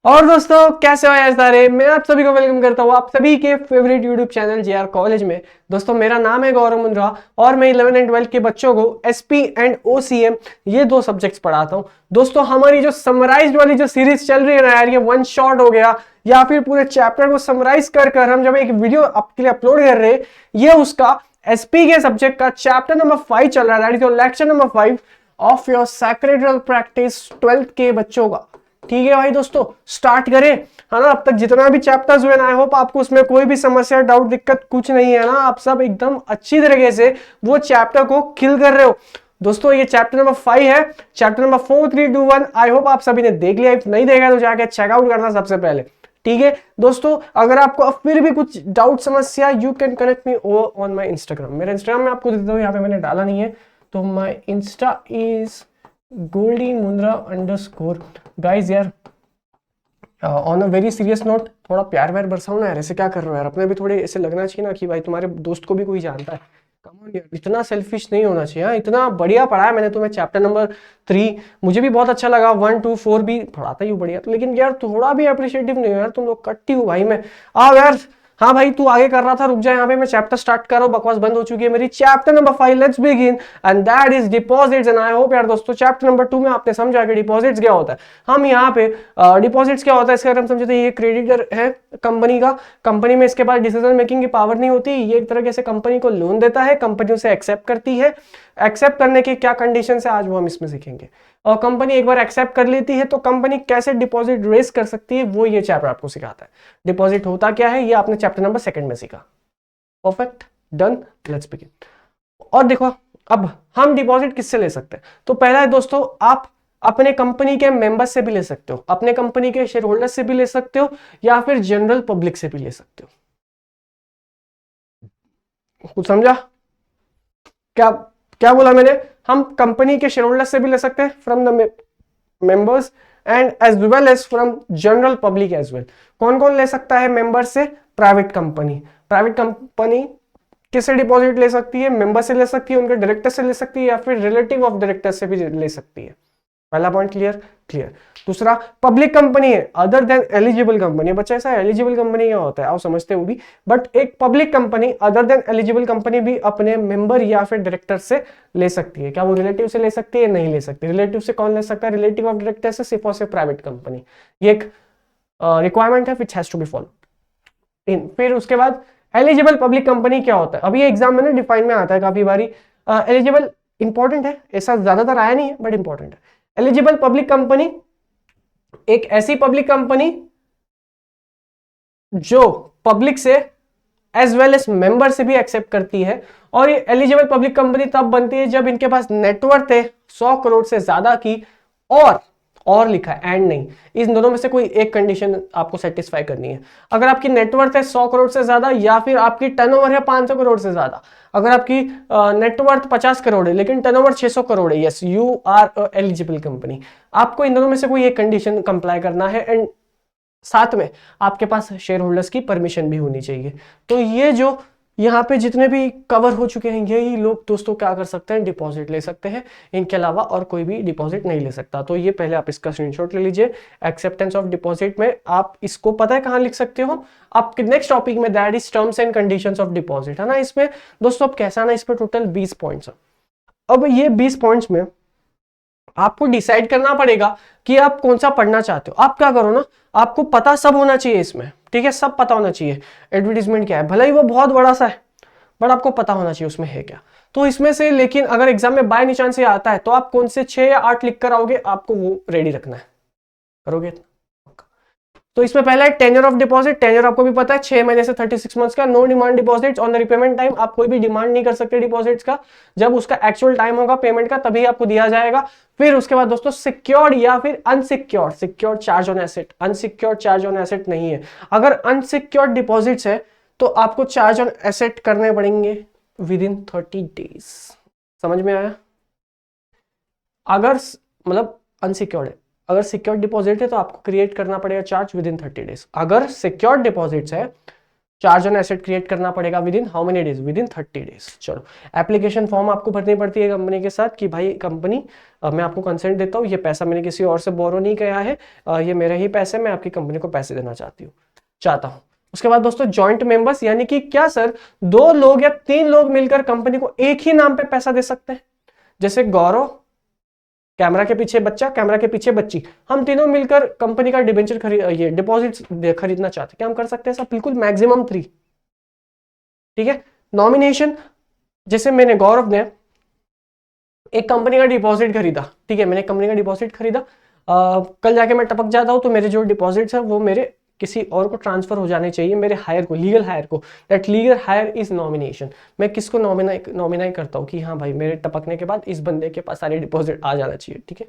और दोस्तों कैसे हो यार सारे। मैं आप सभी को वेलकम करता हूँ आप सभी के favourite YouTube channel JR college में। दोस्तों मेरा नाम है गौरव मुंद्रा और मैं 11 एंड 12 के बच्चों को एसपी एंड ओसीएम ये दो सब्जेक्ट्स पढ़ाता हूँ। दोस्तों हमारी जो समराइज्ड वाली जो सीरीज चल रही है ना यार, ये वन शॉट हो गया या फिर पूरे चैप्टर को समराइज कर हम जब एक वीडियो आपके लिए अपलोड कर रहे हैं, ये उसका एसपी के सब्जेक्ट का चैप्टर नंबर 5 चल रहा है, that is your lecture number 5 of your sacred practice 12th के बच्चों का। ठीक है भाई दोस्तों, स्टार्ट करें। है ना, अब तक जितना भी चैप्टर्स हुए ना, आई होप आपको उसमें कोई भी समस्या डाउट दिक्कत कुछ नहीं है ना, आप सब एकदम अच्छी तरीके से वो चैप्टर को किल कर रहे हो। दोस्तों ये चैप्टर नंबर 5 है, चैप्टर नंबर 4 3 2 1। आई होप आप सभी ने देख लिया, नहीं देखा तो जाके चेकआउट करना सबसे पहले। ठीक है दोस्तों, अगर आपको फिर भी कुछ डाउट समस्या, you can connect me on my Instagram. मेरा इंस्टाग्राम में आपको देता हूँ, यहाँ पे मैंने डाला नहीं है, तो my insta is Goldie Mundra _ guys यार on a very serious note, थोड़ा प्यार व्यार बरसाओ ना यार, ऐसे क्या कर रहे हो यार। अपने भी थोड़े ऐसे लगना चाहिए ना कि भाई तुम्हारे दोस्त को भी कोई जानता है। कम ऑन यार, इतना सेल्फिश नहीं होना चाहिए। हाँ, इतना बढ़िया पढ़ाया मैंने तुम्हें चैप्टर नंबर 3, मुझे भी बहुत अच्छा लगा। 1 2 4 भी पढ़ाता ही हूँ बढ़िया, लेकिन यार थोड़ा भी अप्रिशिएटिव नहीं हो यार, तुम लोग कट्टी हो भाई। मैं आओ यार। हाँ भाई तू आगे कर रहा था, रुक जा, यहाँ पे मैं चैप्टर स्टार्ट कर रहा हूँ, बकवास बंद हो चुकी है मेरी। Chapter number 5 let's begin and that is deposits. And I hope यार दोस्तों चैप्टर नंबर 2 में आपने समझा कि डिपॉजिट्स क्या होता है। हम यहाँ पे डिपॉजिट्स क्या होता है इसका अगर हम समझे तो ये क्रेडिटर है कंपनी का। कंपनी में इसके पास डिसीजन मेकिंग की पावर नहीं होती, ये एक तरह से कंपनी को लोन देता है, कंपनी उसे एक्सेप्ट करती है। एक्सेप्ट करने की क्या कंडीशन है आज वो हम इसमें सीखेंगे। और कंपनी एक बार एक्सेप्ट कर लेती है तो कंपनी कैसे डिपॉजिट रेज कर सकती है, वो ये चैप्टर आपको सिखाता है। डिपॉजिट होता क्या है ये आपने चैप्टर नंबर 2 में सीखा। Perfect, done, let's begin. और देखो अब हम डिपॉजिट किससे ले सकते हैं, तो पहला है दोस्तों, आप अपने कंपनी के मेंबर्स से भी ले सकते हो, अपने कंपनी के शेयर होल्डर से भी ले सकते हो, या फिर जनरल पब्लिक से भी ले सकते हो। कुछ समझा क्या? क्या बोला मैंने? हम कंपनी के शेयर होल्डर से भी ले सकते हैं from the members and as well as from general public as well. कौन कौन ले सकता है मेंबर से? Private company. प्राइवेट कंपनी किससे डिपॉजिट ले सकती है? मेंबर से ले सकती है, उनके डायरेक्टर से ले सकती है, या फिर रिलेटिव ऑफ डायरेक्टर से भी ले सकती है। पहला पॉइंट क्लियर? क्लियर। दूसरा, पब्लिक कंपनी है अदर देन एलिजिबल कंपनी। बच्चा ऐसा एलिजिबल कंपनी क्या होता है आप समझते हो भी, बट एक public company other than eligible company भी अपने मेंबर या फिर डायरेक्टर से ले सकती है। क्या वो रिलेटिव से ले सकती है? नहीं ले सकती। रिलेटिव से कौन ले सकता है? रिलेटिव ऑफ डायरेक्टर से सिर्फ और सिर्फ प्राइवेट कंपनी। ये एक रिक्वायरमेंट है which has to be follow in. फिर उसके बाद एलिजिबल पब्लिक कंपनी क्या होता है, अभी ये एग्जाम में ना डिफाइन में आता है काफी बारी। एलिजिबल इंपॉर्टेंट है, ऐसा ज्यादातर आया नहीं है बट इंपॉर्टेंट है। एलिजिबल पब्लिक कंपनी एक ऐसी पब्लिक कंपनी जो पब्लिक से एज वेल एज मेंबर से भी एक्सेप्ट करती है। और ये एलिजिबल पब्लिक कंपनी तब बनती है जब इनके पास नेटवर्थ है 100 करोड़ से ज्यादा की, और लिखा है एंड नहीं, इन दोनों में से कोई एक कंडीशन आपको सेटिस्फाई करनी है। अगर आपकी नेटवर्थ है 100 करोड़ से ज्यादा, या फिर आपकी टर्नओवर है 500 करोड़ से ज्यादा। अगर आपकी नेटवर्थ 50 करोड़ है लेकिन टर्नओवर 600 करोड़ है, yes you are eligible company. आपको इन दोनों में से कोई एक कंडीशन कंप्लाई करना है, एंड साथ में आपके पास शेयर होल्डर्स की परमिशन भी होनी चाहिए। तो ये जो यहाँ पे जितने भी कवर हो चुके हैं, यही लोग दोस्तों क्या कर सकते हैं? डिपॉजिट ले सकते हैं। इनके अलावा और कोई भी डिपॉजिट नहीं ले सकता। तो ये पहले आप इसका स्क्रीनशॉट ले लीजिए। एक्सेप्टेंस ऑफ डिपॉजिट में आप इसको पता है कहाँ लिख सकते हो? आपके नेक्स्ट टॉपिक में, that is terms and conditions of deposit, है ना। इसमें दोस्तों अब कैसा ना, इस पर टोटल 20 पॉइंट्स है। अब ये 20 पॉइंट्स में आपको डिसाइड करना पड़ेगा कि आप कौन सा पढ़ना चाहते हो। आप क्या करो ना, आपको पता सब होना चाहिए इसमें, ठीक है, सब पता होना चाहिए। एडवर्टीजमेंट क्या है, भले ही वो बहुत बड़ा सा है, बट आपको पता होना चाहिए उसमें है क्या। तो इसमें से, लेकिन अगर एग्जाम में बाय निशान से आता है तो आप कौन से 6 या 8 लिख कर आओगे, आपको वो रेडी रखना है। करोगे? तो इसमें पहला है टेन्योर ऑफ डिपॉजिट। टेन्योर आपको भी पता है 6 महीने से 36 मंथ्स का। No demand deposits on the repayment time, आप कोई भी डिमांड नहीं कर सकते डिपॉजिट्स का। जब उसका एक्चुअल टाइम होगा पेमेंट का तभी आपको दिया जाएगा। फिर उसके बाद दोस्तों सिक्योर्ड या फिर unsecured. Secured charge on asset, unsecured charge on asset नहीं है। अगर अनसिक्योर्ड डिपॉजिट्स है तो आपको चार्ज ऑन एसेट करने पड़ेंगे विद इन 30 डेज। समझ में आया? अगर मतलब अनसिक्योर्ड है, अगर सिक्योर्ड डिपॉजिट है तो आपको क्रिएट करना पड़ेगा चार्ज विद इन 30 डेज। अगर सिक्योर्ड डिपॉजिट्स है चार्ज ऑन एसेट क्रिएट करना पड़ेगा with in how many days, with in 30 days. चलो एप्लीकेशन फॉर्म आपको भरनी पड़ती है कंपनी के साथ कि भाई कंपनी मैं आपको कंसेंट देता हूँ, ये पैसा मैंने किसी और से बोरो नहीं किया है, ये मेरे ही पैसे, मैं आपकी कंपनी को पैसे देना चाहता हूँ। उसके बाद दोस्तों जॉइंट मेंबर्स, यानी कि क्या सर 2 लोग या 3 लोग मिलकर कंपनी को एक ही नाम पे पैसा दे सकते हैं? जैसे गौरव, कैमरा के पीछे बच्चा, कैमरा के पीछे बच्ची, हम तीनों मिलकर कंपनी का डिबेंचर ये डिपॉजिट खरीदना चाहते हैं, क्या हम कर सकते हैं सब? बिल्कुल, मैक्सिमम 3। ठीक है। नॉमिनेशन, जैसे मैंने गौरव ने एक कंपनी का डिपॉजिट खरीदा, ठीक है, मैंने कंपनी का डिपॉजिट खरीदा, कल जाके मैं टपक जाता हूं तो मेरे जो डिपॉजिट्स है वो मेरे किसी और को ट्रांसफर हो जाने चाहिए, मेरे हायर को, लीगल हायर को। That legal higher is nomination. मैं किसको नॉमिनाई करता हूँ कि हाँ भाई मेरे टपकने के बाद इस बंदे के पास सारे डिपॉजिट आ जाना चाहिए, ठीक है।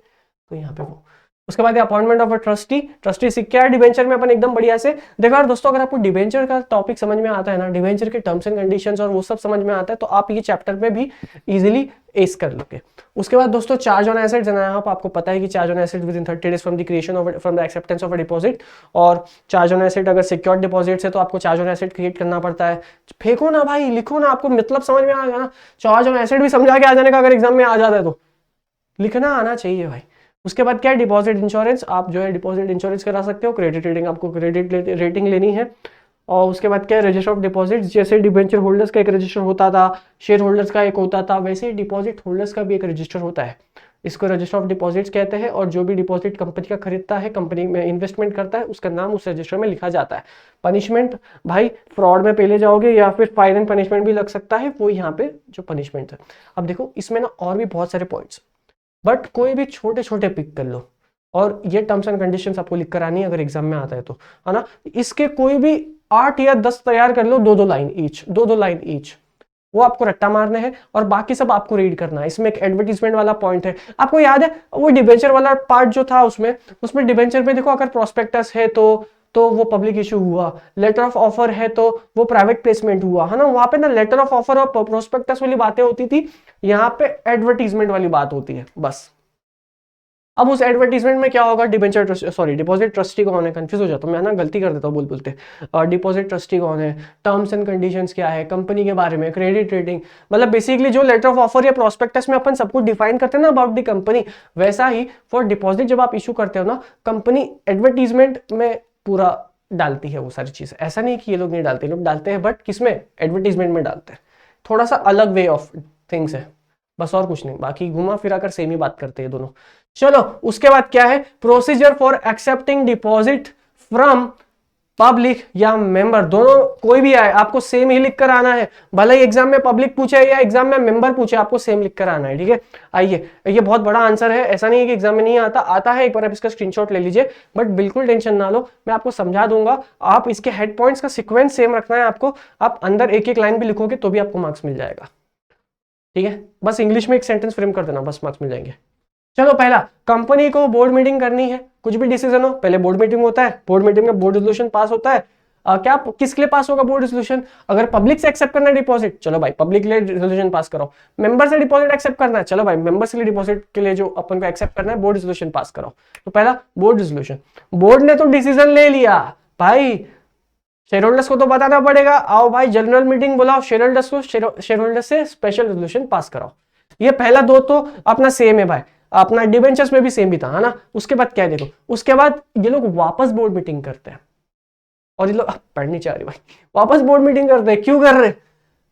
तो यहाँ पे वो, उसके बाद appointment of a trustee. Trustee से क्या है डिबेंचर में अपन एकदम बढ़िया से देखो यार दोस्तों, अगर आपको डिबेंचर का टॉपिक समझ में आता है ना, डिबेंचर के टर्म्स एंड कंडीशंस और वो सब समझ में आता है, तो आप ये चैप्टर में भी इजीली एस कर लोगे। उसके बाद दोस्तों चार्ज ऑन एसेट्स, आपको पता है कि charge on asset with in 30 days from the creation of, from the acceptance of a deposit. और चार्ज ऑन एसेट अगर सिक्योर्ड डिपॉजिट है तो आपको चार्ज ऑन एसेट क्रिएट करना पड़ता है। फेंको ना भाई, लिखो ना, आपको मतलब समझ में आ गया ना। चार्ज ऑन एसेट भी समझा के आ जाने का अगर एग्जाम में आ जाता है तो लिखना आना चाहिए भाई। उसके बाद क्या है डिपॉजिट इंश्योरेंस, आप जो है डिपॉजिट इंश्योरेंस करा सकते हो। क्रेडिट रेटिंग, आपको क्रेडिट रेटिंग लेनी है। और उसके बाद क्या है रजिस्टर ऑफ डिपॉजिट, जैसे डिबेंचर होल्डर्स का एक रजिस्टर होता था, शेयर होल्डर्स का एक होता था, वैसे डिपॉजिट होल्डर्स का भी एक रजिस्टर होता है। इसको रजिस्टर ऑफ डिपॉजिट्स कहते हैं। और जो भी डिपॉजिट कंपनी का खरीदता है, कंपनी में इन्वेस्टमेंट करता है, उसका नाम उस रजिस्टर में लिखा जाता है। पनिशमेंट, भाई फ्रॉड में पहले जाओगे या फिर फाइन एंड पनिशमेंट भी लग सकता है, वो यहाँ पे जो पनिशमेंट है। अब देखो इसमें ना और भी बहुत सारे पॉइंट्स, बट कोई भी छोटे छोटे पिक कर लो और ये टर्म्स एंड कंडीशंस आपको लिख कर आनी है अगर एग्जाम में आता है तो, है ना। इसके कोई भी 8 या 10 तैयार कर लो, 2-2 लाइन ईच, 2-2 लाइन ईच, वो आपको रट्टा मारने हैं और बाकी सब आपको रीड करना है। इसमें एक एडवर्टीजमेंट वाला पॉइंट है, आपको याद है वो डिबेंचर वाला पार्ट जो था, उसमें डिबेंचर में देखो अगर प्रोस्पेक्टस है तो वो पब्लिक इशू हुआ, लेटर ऑफ ऑफर है तो वो प्राइवेट प्लेसमेंट हुआ, है ना। वहां पे ना लेटर ऑफ ऑफर और प्रोस्पेक्टस वाली बातें होती थी, यहाँ पे एडवर्टीजमेंट वाली बात होती है बस। अब उस एडवर्टीजमेंट में क्या होगा, डिपॉजिट ट्रस्टी कौन है, कंफ्यूज हो जाता हूं मैं ना, गलती कर देता हूँ बोलते। डिपॉजिट ट्रस्टी कौन है, टर्म्स एंड कंडीशंस क्या है, कंपनी के बारे में, क्रेडिट रेटिंग, मतलब बेसिकली जो लेटर ऑफ ऑफर या प्रोस्पेक्टस में अपन सब कुछ डिफाइन करते हैं ना अबाउट द कंपनी, वैसा ही फॉर डिपॉजिट जब आप इशू करते हो ना, कंपनी एडवर्टीजमेंट में पूरा डालती है वो सारी चीजें। ऐसा नहीं कि ये लोग नहीं डालते, लोग डालते हैं, बट किसमें, एडवर्टीजमेंट में डालते हैं। थोड़ा सा अलग वे ऑफ थिंग्स है बस, और कुछ नहीं, बाकी घुमा फिरा कर सेम ही बात करते हैं दोनों। चलो उसके बाद क्या है, procedure for accepting deposit from public या मेंबर, दोनों कोई भी आए आपको सेम ही लिख कर आना है, भले ही एग्जाम में पब्लिक पूछे या एग्जाम में मेंबर पूछे, आपको सेम लिख कर आना है, ठीक है। आइए, ये बहुत बड़ा आंसर है, ऐसा नहीं है कि एग्जाम में नहीं आता है, एक बार आप इसका स्क्रीनशॉट ले लीजिए, बट बिल्कुल टेंशन ना लो, मैं आपको समझा दूंगा। आप इसके हेड पॉइंट्स का सीक्वेंस सेम रखना है आपको, आप अंदर एक एक लाइन भी लिखोगे तो भी आपको मार्क्स मिल जाएगा, ठीक है। बस इंग्लिश में एक सेंटेंस फ्रेम कर देना, बस मार्क्स मिल जाएंगे। चलो पहला, कंपनी को बोर्ड मीटिंग करनी है, कुछ भी डिसीजन हो पहले बोर्ड मीटिंग होता है, बोर्ड मीटिंग में बोर्ड रेजोल्यूशन पास होता है। क्या किसके लिए पास होगा बोर्ड रेजोल्यूशन, अगर पब्लिक से एक्सेप्ट करना है डिपॉजिट, चलो भाई पब्लिक के लिए रेजोल्यूशन पास करो। मेंबर से डिपॉजिट एक्सेप्ट करना है, चलो भाई मेंबर्स के लिए डिपॉजिट के लिए जो अपन को एक्सेप्ट करना है बोर्ड रेजोल्यूशन पास करो। तो पहला बोर्ड रेजोल्यूशन, बोर्ड ने तो डिसीजन ले लिया भाई, शेयर होल्डर्स को तो बताना पड़ेगा, आओ भाई जनरल मीटिंग बुलाओ, शेयर होल्डर्स को, शेयर होल्डर्स से स्पेशल रेजोल्यूशन पास कराओ। ये पहला दो तो अपना सेम है भाई, अपना डिबेंचर्स में भी सेम भी था, है ना। उसके बाद क्या है देखो, उसके बाद ये लोग वापस बोर्ड मीटिंग करते हैं, और ये लोग पढ़नी चाह रही भाई, वापस बोर्ड मीटिंग करते हैं, क्यों कर रहे,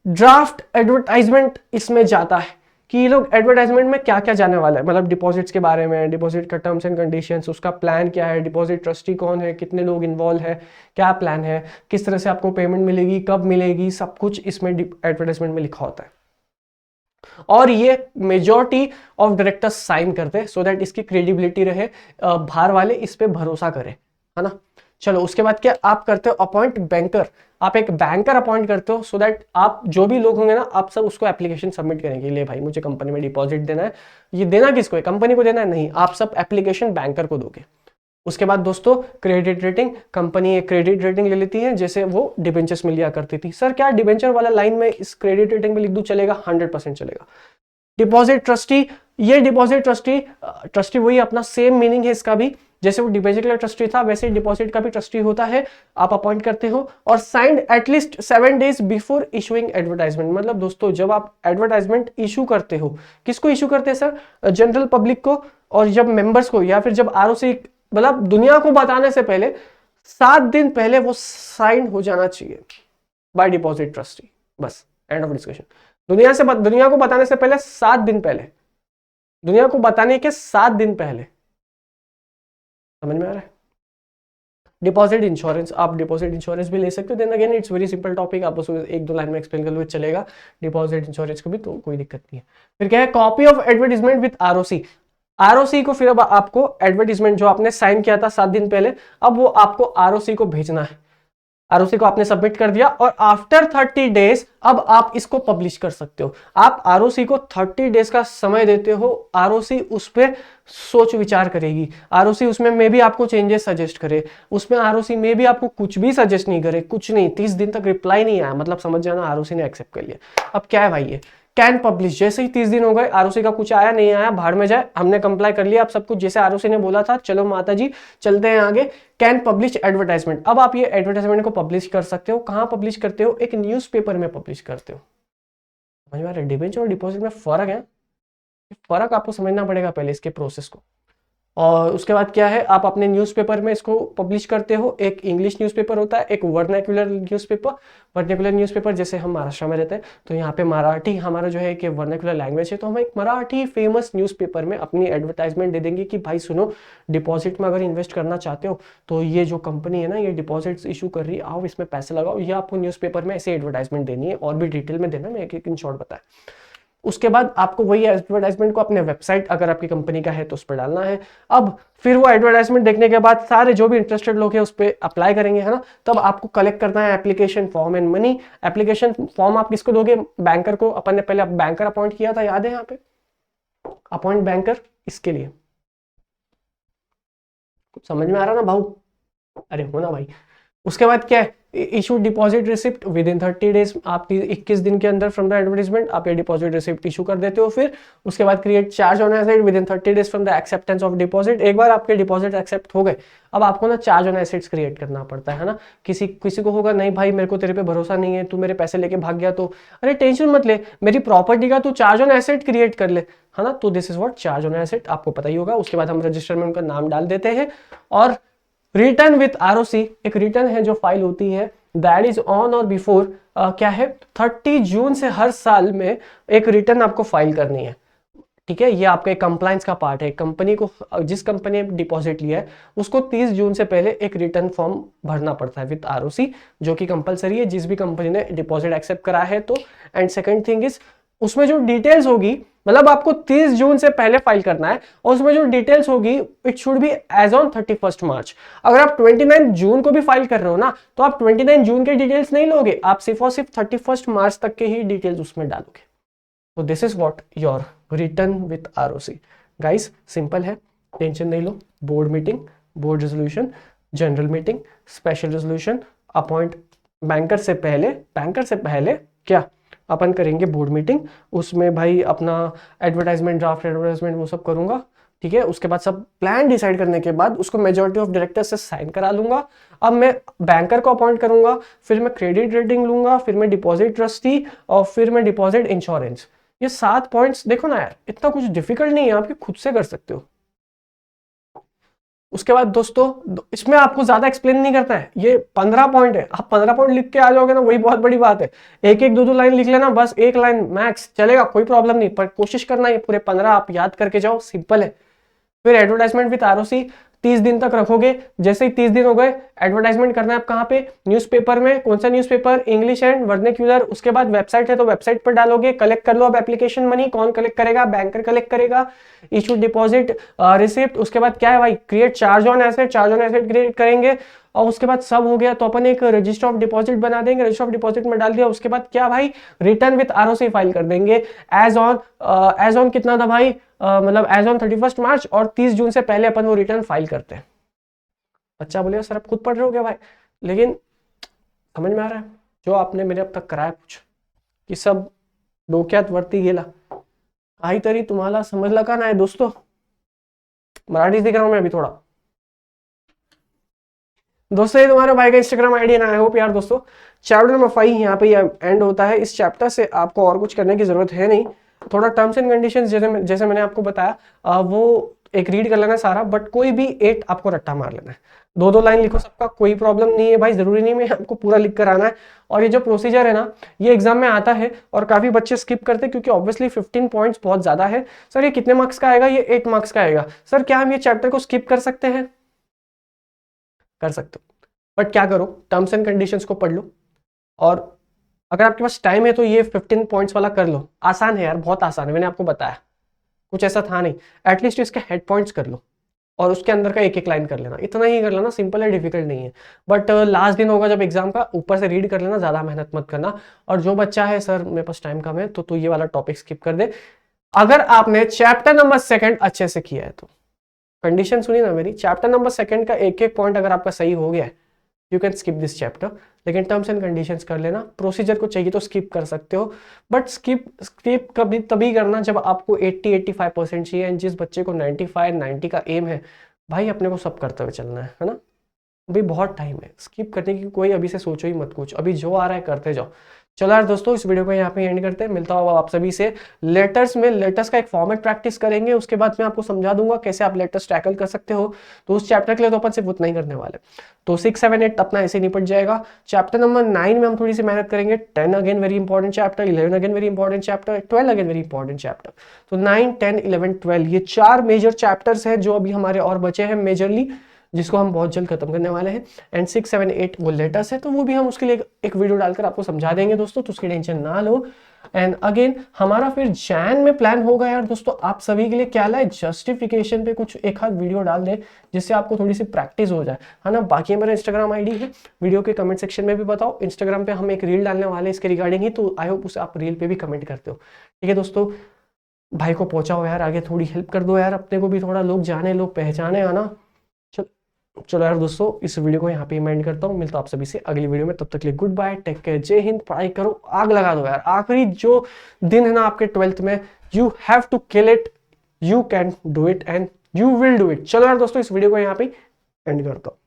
ड्राफ्ट एडवर्टाइजमेंट इसमें जाता है कि ये लोग एडवर्टाइजमेंट में क्या क्या जाने वाला है, मतलब डिपॉजिट्स के बारे में, डिपॉजिट का टर्म्स एंड कंडीशंस, उसका प्लान क्या है, डिपॉजिट ट्रस्टी कौन है, कितने लोग इन्वॉल्व है, क्या प्लान है, किस तरह से आपको पेमेंट मिलेगी, कब मिलेगी, सब कुछ इसमें एडवर्टाइजमेंट में लिखा होता है। और ये मेजॉरिटी ऑफ डायरेक्टर्स साइन करते हैं, सो दैट इसकी क्रेडिबिलिटी रहे, बाहर वाले इस पे भरोसा करें, है ना। चलो उसके बाद क्या आप करते हो, अपॉइंट बैंकर, आप एक बैंकर अपॉइंट करते हो, सो दैट आप जो भी लोग होंगे ना, आप सब उसको एप्लीकेशन सबमिट करेंगे, ले भाई मुझे कंपनी में डिपॉजिट देना है, ये देना किसको है, कंपनी को देना है, नहीं, आप सब एप्लीकेशन बैंकर को दोगे। उसके बाद दोस्तों क्रेडिट रेटिंग, कंपनी एक क्रेडिट रेटिंग ले लेती है, जैसे वो डिबेंचर्स में लिया करती थी। सर क्या डिबेंचर वाला लाइन में इस क्रेडिट रेटिंग में लिख दूं, चलेगा, 100% चलेगा। डिपॉजिट ट्रस्टी, ये डिपॉजिट ट्रस्टी वही अपना सेम मीनिंग है इसका भी, जैसे वो डिपॉजिट का ट्रस्टी था वैसे डिपॉजिट का भी ट्रस्टी होता है, आप अपॉइंट करते हो। और signed at least 7 days before issuing advertisement. मतलब दोस्तों जब आप एडवर्टाइजमेंट इशू करते हो, किसको इशू करते हैं सर? जनरल पब्लिक को, और जब मेंबर्स को, या फिर जब आरओसी, मतलब दुनिया को बताने से पहले 7 दिन पहले वो साइन हो जाना चाहिए बाय डिपॉजिट ट्रस्टी। बस एंड ऑफ डिस्कशन। दुनिया को बताने से पहले 7 दिन पहले, दुनिया को बताने के 7 दिन पहले। समझ में आ रहा है? डिपॉजिट इंश्योरेंस, आप डिपॉजिट इंश्योरेंस भी ले सकते हो। Then again it's very simple topic, आप उसको 1-2 लाइन में एक्सप्लेन कर लो चलेगा। डिपॉजिट इंश्योरेंस को भी तो कोई दिक्कत नहीं है। फिर क्या है? Copy of advertisement with ROC. ROC को फिर अब आपको एडवर्टीजमेंट जो आपने साइन किया था 7 दिन पहले, अब वो आपको आरओसी को भेजना है। आरओसी को आपने सबमिट कर दिया और आफ्टर 30 डेज अब आप इसको पब्लिश कर सकते हो। आप आरओसी को 30 डेज का समय देते हो, आरओसी उस पर सोच विचार करेगी। आरओसी उसमें मे भी आपको चेंजेस सजेस्ट करे, उसमें आरओसी में भी आपको कुछ भी सजेस्ट नहीं करे, कुछ नहीं। 30 दिन तक रिप्लाई नहीं आया, मतलब समझ जाना आरओसी ने एक्सेप्ट कर लिया। अब क्या है भाई, ये कैन पब्लिश। जैसे ही 30 दिन हो गए, आरओसी का कुछ आया नहीं आया, भाड़ में जाए, हमने कंप्लाई कर लिया अब सब कुछ जैसे आरओसी ने बोला था, चलो माता जी चलते हैं आगे। Can publish advertisement. अब आप ये एडवर्टाइजमेंट को पब्लिश कर सकते हो। कहां पब्लिश करते हो? एक न्यूज़पेपर में पब्लिश करते हो। समझ में आ रहा है? डिबेंचर और डिपॉजिट में फर्क है, फर्क आपको समझना पड़ेगा पहले इसके प्रोसेस को। और उसके बाद क्या है, आप अपने न्यूज़पेपर में इसको पब्लिश करते हो। एक इंग्लिश न्यूज़पेपर होता है, एक वर्नाक्युलर न्यूज़पेपर। वर्नाक्युलर न्यूज़पेपर, जैसे हम महाराष्ट्र में रहते हैं तो यहाँ पे मराठी हमारा जो है कि वर्नाक्युलर लैंग्वेज है, तो हम एक मराठी फेमस न्यूज़पेपर में अपनी एडवर्टाइजमेंट दे देंगे कि भाई सुनो, डिपॉजिट में अगर इन्वेस्ट करना चाहते हो तो ये जो कंपनी है ना, ये डिपॉजिट्स इशू कर रही है, आओ इसमें पैसे लगाओ। ये आपको न्यूज़पेपर में ऐसे एडवर्टाइजमेंट देनी है, और भी डिटेल में देना, मैं एक एक इन शॉर्ट बताया। उसके बाद आपको वही एडवर्टाइजमेंट को अपने वेबसाइट, अगर आपकी कंपनी का है तो उस पर डालना है। अब फिर वो एडवर्टाइजमेंट देखने के बाद सारे जो भी इंटरेस्टेड लोग हैं उस पर अप्लाई करेंगे, है ना। तब आपको कलेक्ट करना है application form and money. Application form आप किसको दोगे? बैंकर को। अपन ने पहले बैंकर अपॉइंट किया था, याद है? यहाँ पे अपॉइंट बैंकर, इसके लिए कुछ समझ में आ रहा ना भाऊ? अरे हो ना भाई। उसके बाद क्या है? Issue deposit receipt with in 30 days. आप 21 दिन के अंदर फ्रॉम द एडवर्टाइजमेंट आप ये डिपॉजिट रिसिप्ट इशू कर देते हो। फिर उसके बाद create charge on asset with in 30 days from the acceptance of deposit. एक बार आपके डिपॉजिट एक्सेप्ट हो गए, अब आपको ना चार्ज ऑन एसेट्स क्रिएट करना पड़ता है ना। किसी को होगा नहीं भाई मेरे को तेरे पे भरोसा नहीं है, तू मेरे पैसे लेके भाग गया तो, अरे टेंशन मत ले, मेरी प्रॉपर्टी का तू चार्ज ऑन एसेट क्रिएट कर ले, है ना। तो this is what charge on asset, आपको पता ही होगा। उसके बाद हम रजिस्टर में उनका नाम डाल देते हैं। और रिटर्न विथ आरओसी, एक रिटर्न है जो फाइल होती है, दैट इज ऑन और बिफोर क्या है 30 जून से हर साल में एक रिटर्न आपको फाइल करनी है। ठीक है, ये आपका एक कंप्लायंस का पार्ट है। कंपनी को, जिस कंपनी ने डिपॉजिट लिया है उसको 30 जून से पहले एक रिटर्न फॉर्म भरना पड़ता है विद आरओसी, जो कि कंपलसरी है जिस भी कंपनी ने डिपॉजिट एक्सेप्ट करा है तो। एंड सेकंड थिंग इज, उसमें जो डिटेल्स होगी, मतलब आपको 30 जून से पहले फाइल करना है, और उसमें जो डिटेल्स होगी it should be as on 31 March. अगर आप 29 जून को भी फाइल कर रहे हो ना, तो आप 29 जून के डिटेल्स नहीं लोगे, आप सिर्फ और सिर्फ 31 मार्च तक के ही डिटेल्स उसमें डालोगे। तो this is what your return with ROC. Guys simple है, टेंशन नहीं लो। Board meeting, board resolution, general meeting, special resolution, appoint banker से पहले क्या अपन करेंगे? Board meeting. उसमें भाई अपना एडवर्टाइजमेंट, ड्राफ्ट एडवर्टाइजमेंट वो सब करूंगा। ठीक है, उसके बाद सब प्लान डिसाइड करने के बाद उसको मेजॉरिटी ऑफ डायरेक्टर्स से साइन करा लूंगा। अब मैं बैंकर को अपॉइंट करूंगा, फिर मैं क्रेडिट रेटिंग लूंगा, फिर मैं डिपॉजिट ट्रस्टी, और फिर मैं डिपॉजिट इंश्योरेंस। ये 7 पॉइंट्स देखो ना यार, इतना कुछ डिफिकल्ट नहीं है, आप ये खुद से कर सकते हो। उसके बाद दोस्तों इसमें आपको ज्यादा एक्सप्लेन नहीं करता है, ये 15 पॉइंट है, आप 15 पॉइंट लिख के आ जाओगे ना, वही बहुत बड़ी बात है। एक एक दो लाइन लिख लेना, बस एक लाइन मैक्स चलेगा, कोई प्रॉब्लम नहीं, पर कोशिश करना ये पूरे 15 आप याद करके जाओ, सिंपल है। फिर एडवर्टाइजमेंट विद आरओसी 30 दिन तक रखोगे। जैसे ही 30 दिन हो गए, एडवर्टाइजमेंट करना है आप कहाँ पे? न्यूज़पेपर में। कौन सा न्यूज़पेपर? English and vernacular. उसके बाद वेबसाइट है तो वेबसाइट पर डालोगे। कलेक्ट कर लो अब एप्लीकेशन मनी। कौन कलेक्ट करेगा? बैंकर कलेक्ट करेगा। Issue deposit receipt. उसके बाद क्या है भाई? Create charge on asset. Charge on asset create करेंगे, और उसके बाद सब हो गया तो अपन एक रजिस्टर ऑफ डिपॉजिट बना देंगे। रजिस्टर ऑफ डिपॉजिट में डाल दिया, उसके बाद क्या भाई? रिटर्न विद आरओसी फाइल कर देंगे। एज ऑन कितना था भाई? मतलब एज ऑन 31 मार्च, और 30 जून से पहले अपन वो रिटर्न फाइल करते हैं। बच्चा बोलेगा सर आप खुद पढ़ रहे हो क्या भाई? लेकिन समझ में आ रहा है जो आपने मेरे अब तक कराया कुछ, कि सब डोक्यात वरती गेला काहीतरी तुम्हाला समजलं का नाही दोस्तों? मराठी सीख रहा हूं मैं अभी थोड़ा। दोस्तों ये तुम्हारे भाई का इंस्टाग्राम आईडी है ना। आई होप यार दोस्तों चैप्टर नंबर 5 यहाँ पे एंड होता है। इस चैप्टर से आपको और कुछ करने की जरूरत है नहीं। थोड़ा टर्म्स एंड कंडीशंस जैसे मैंने आपको बताया वो एक रीड कर लेना सारा, बट कोई भी 8 आपको रट्टा मार लेना है। 2-2 लाइन लिखो सबका, कोई प्रॉब्लम नहीं है भाई, जरूरी नहीं है आपको पूरा लिख कर आना है। और ये जो प्रोसीजर है ना ये एग्जाम में आता है और काफी बच्चे स्किप करते हैं क्योंकि ऑब्वियसली 15 पॉइंट्स बहुत ज्यादा है। सर ये कितने मार्क्स का आएगा? ये 8 मार्क्स का आएगा। सर क्या हम ये चैप्टर को स्किप कर सकते हैं? कर सकते हो, बट क्या करो, टर्म्स एंड कंडीशंस को पढ़ लो। और अगर आपके पास टाइम है तो ये 15 पॉइंट्स वाला कर लो। आसान है यार, बहुत आसान है, मैंने आपको बताया, कुछ ऐसा था नहीं। एटलीस्ट इसके हेड पॉइंट्स कर लो और उसके अंदर का एक एक लाइन कर लेना, इतना ही कर लेना, सिंपल है, डिफिकल्ट नहीं है। बट लास्ट दिन होगा जब एग्जाम का, ऊपर से रीड कर लेना, ज्यादा मेहनत मत करना। और जो बच्चा है सर मेरे पास टाइम कम है तो ये वाला टॉपिक स्किप कर दे। अगर आपने चैप्टर नंबर 2 अच्छे से किया है तो, कंडीशन सुनी ना मेरी, चैप्टर नंबर 2 का एक एक पॉइंट अगर आपका सही हो गया है you can skip this chapter. लेकिन टर्म्स एंड कंडीशंस कर लेना। प्रोसीजर को चाहिए तो स्किप कर सकते हो, बट स्किप कभी तभी करना जब आपको 80-85% चाहिए। एंड जिस बच्चे को 95-90 का एम है भाई, अपने को सब करते हुए चलना है ना। अभी बहुत टाइम है, स्किप करने की कोई अभी से सोचो ही मत कुछ, अभी जो आ रहा है करते जाओ। चलो यार दोस्तों इस वीडियो को यहाँ पे एंड करते हैं, मिलता हूँ आप सभी से लेटर्स में। लेटर्स का एक फॉर्मेट प्रैक्टिस करेंगे, उसके बाद मैं आपको समझा दूंगा कैसे आप लेटर्स टैकल कर सकते हो। तो उस चैप्टर के लिए तो अपन सिर्फ उतना ही करने वाले, तो 6, 7, 8 अपना ऐसे निपट जाएगा। चैप्टर नंबर 9 में हम थोड़ी सी मेहनत करेंगे। 10 again very important chapter, 11 again very important chapter, 12 again very important chapter. तो 9, 10, 11, 12 ये 4 मेजर चैप्टर्स हैं जो अभी हमारे और बचे हैं मेजरली, जिसको हम बहुत जल्द खत्म करने वाले हैं। एंड 6, 7, 8 वो लेटर्स है, तो वो भी हम उसके लिए एक वीडियो डालकर आपको समझा देंगे दोस्तों, तो उसकी टेंशन ना लो। एंड अगेन हमारा फिर जैन में प्लान होगा यार दोस्तों, आप सभी के लिए क्या लाए, जस्टिफिकेशन पे कुछ एक आध वीडियो डाल दे जिससे आपको थोड़ी सी प्रैक्टिस हो जाए, है ना। बाकी मेरा इंस्टाग्राम आईडी है, वीडियो के कमेंट सेक्शन में भी बताओ। इंस्टाग्राम पे हम एक रील डालने वाले हैं इसके रिगार्डिंग ही, तो आई होप उसे आप रील पे भी कमेंट करते हो। ठीक है दोस्तों, भाई को पहुंचाओ यार आगे, थोड़ी हेल्प कर दो यार, अपने को भी थोड़ा लोग जाने, लोग पहचाने, आना। चलो यार दोस्तों इस वीडियो को यहाँ पे एंड करता हूँ, मिलता हूँ आप सभी से अगली वीडियो में। तब तक के लिए गुड बाय, टेक केयर, जय हिंद, पढ़ाई करो, आग लगा दो यार। आखिरी जो दिन है ना आपके 12th में, you have to kill it, you can do it and you will do it. चलो यार दोस्तों इस वीडियो को यहाँ पे एंड करता हूँ।